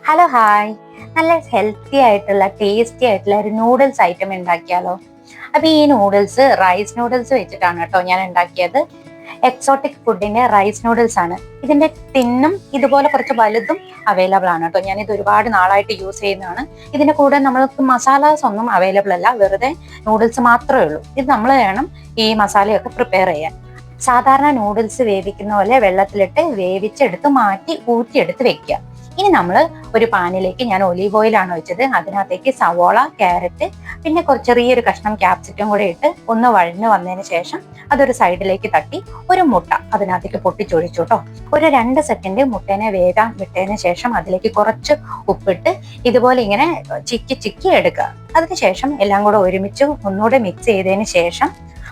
Hello hi, നല്ല healthy ആയിട്ടുള്ള tasty ആയിട്ടുള്ള ഒരു നൂഡിൽസ് ഐറ്റം ഉണ്ടാക്കിയാലോ. അപ്പൊ ഈ നൂഡിൽസ് റൈസ് നൂഡിൽസ് വെച്ചിട്ടാണ് കേട്ടോ ഞാൻ ഉണ്ടാക്കിയത്. എക്സോട്ടിക് ഫുഡിന്റെ റൈസ് നൂഡിൽസ് ആണ്. ഇതിന്റെ ടിന്നും ഇതുപോലെ കുറച്ച് വലുതും അവൈലബിൾ ആണ് കേട്ടോ. ഞാൻ ഇത് ഒരുപാട് നാളായിട്ട് യൂസ് ചെയ്യുന്നതാണ്. ഇതിന്റെ കൂടെ നമ്മൾക്ക് മസാലാസ് ഒന്നും അവൈലബിൾ അല്ല, വെറുതെ നൂഡിൽസ് മാത്രമേ ഉള്ളൂ. ഇത് നമ്മൾ വേണം ഈ മസാലയൊക്കെ പ്രിപ്പയർ ചെയ്യാൻ. സാധാരണ നൂഡിൽസ് വേവിക്കുന്ന പോലെ വെള്ളത്തിലിട്ട് വേവിച്ചെടുത്ത് മാറ്റി ഊറ്റിയെടുത്ത് വെക്കുക. ഇനി നമ്മൾ ഒരു പാനിലേക്ക്, ഞാൻ ഒലീവ് ഓയിലാണ് വെച്ചത്, അതിനകത്തേക്ക് സവോള, ക്യാരറ്റ്, പിന്നെ ചെറിയൊരു കഷ്ണം ക്യാപ്സിക്കം കൂടെ ഇട്ട് ഒന്ന് വഴഞ്ഞു വന്നതിന് ശേഷം അതൊരു സൈഡിലേക്ക് തട്ടി ഒരു മുട്ട അതിനകത്തേക്ക് പൊട്ടിച്ചൊഴിച്ചു കേട്ടോ. ഒരു 2 സെക്കൻഡ് മുട്ടേനെ വേഗം വിട്ടതിന് ശേഷം അതിലേക്ക് കുറച്ച് ഉപ്പിട്ട് ഇതുപോലെ ഇങ്ങനെ ചിക്കി ചിക്കി എടുക്കുക. അതിനുശേഷം എല്ലാം കൂടെ ഒരുമിച്ച് ഒന്നുകൂടെ മിക്സ് ചെയ്തതിന് ശേഷം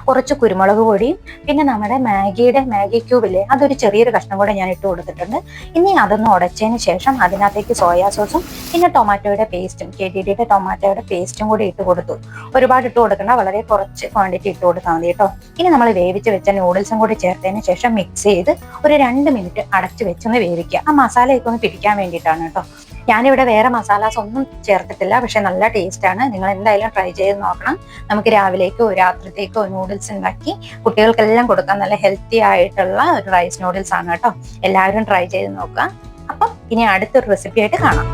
കുറച്ച് കുരുമുളക് പൊടിയും പിന്നെ നമ്മുടെ മാഗി ക്യൂബില്ലേ, അതൊരു ചെറിയൊരു കഷ്ണം കൂടെ ഞാൻ ഇട്ട് കൊടുത്തിട്ടുണ്ട്. ഇനി അതൊന്ന് ഉടച്ചതിന് ശേഷം അതിനകത്തേക്ക് സോയാ സോസും പിന്നെ ടൊമാറ്റോയുടെ പേസ്റ്റും, KDDയുടെ ടൊമാറ്റോയുടെ പേസ്റ്റും കൂടി ഇട്ട് കൊടുത്തു. ഒരുപാട് ഇട്ട് കൊടുക്കണ്ട, വളരെ കുറച്ച് ക്വാണ്ടിറ്റി ഇട്ട് കൊടുത്താൽ മതി കേട്ടോ. ഇനി നമ്മൾ വേവിച്ച് വെച്ച നൂഡിൽസും കൂടി ചേർത്തതിന് ശേഷം മിക്സ് ചെയ്ത് ഒരു 2 മിനിറ്റ് അടച്ചു വെച്ചൊന്ന് വേവിക്കുക. ആ മസാലയൊക്കെ ഒന്ന് പിടിക്കാൻ വേണ്ടിയിട്ടാണ് കേട്ടോ. ഞാനിവിടെ വേറെ മസാലാസ് ഒന്നും ചേർത്തിട്ടില്ല, പക്ഷെ നല്ല ടേസ്റ്റ് ആണ്. നിങ്ങൾ എന്തായാലും ട്രൈ ചെയ്ത് നോക്കണം. നമുക്ക് രാവിലേക്കോ രാത്രിത്തേക്കോ നൂഡിൽസ് ഉണ്ടാക്കി കുട്ടികൾക്കെല്ലാം കൊടുക്കാൻ നല്ല ഹെൽത്തി ആയിട്ടുള്ള ഒരു റൈസ് നൂഡിൽസ് ആണ് കേട്ടോ. എല്ലാവരും ട്രൈ ചെയ്ത് നോക്കുക. അപ്പം ഇനി അടുത്തൊരു റെസിപ്പി ആയിട്ട് കാണാം.